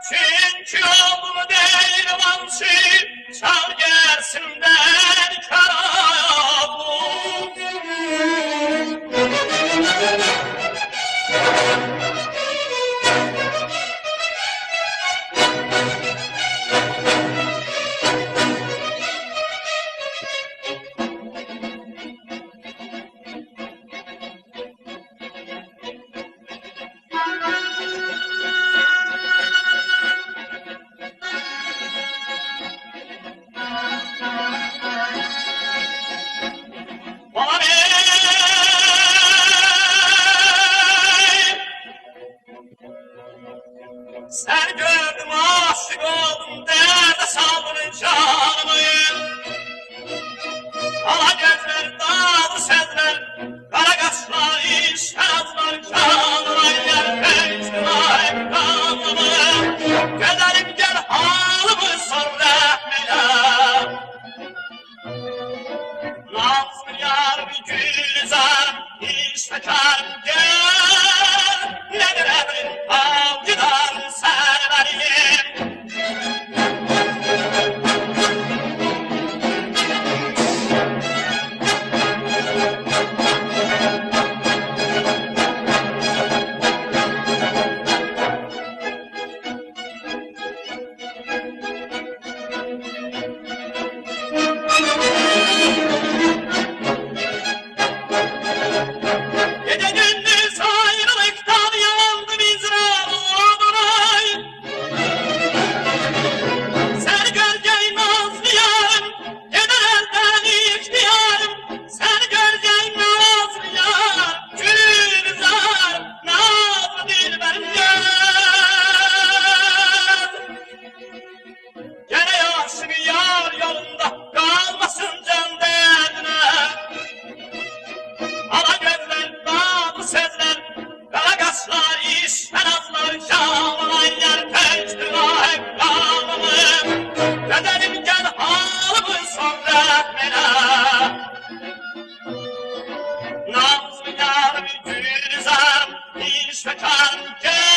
Çünkü oğlum değil vanşı, çal gelsinler karabuk. Sen gördüm aşık oldum derde saldın canımı. Ala gözler dağlı sezler, kara kaşlar işaretler canıma yer peştimayım kanımı. Güzelim gel halımı sor rahmine. Nazlı yar bir gülizar, işte karım gel. Nedir emrin avcıdan serveriyim. Gece gündüz ayrılıktan yandım izrar odunay. Sen göreceğin nazlı yarım, gider elden ihtiyarım. Sen göreceğin nazlı yar, gülizar, nazlı dilberim gel. Gene yaşlı bir yar yolunda, kalmasın can derdine. Ala gözler, dağlı sezler, kara kaşlar, iştenazlar, canına yer peştima hep kanımı. Bedenim gel halımı sor rahmine. Nazlı yar bir gülizar, iş ve karım gel.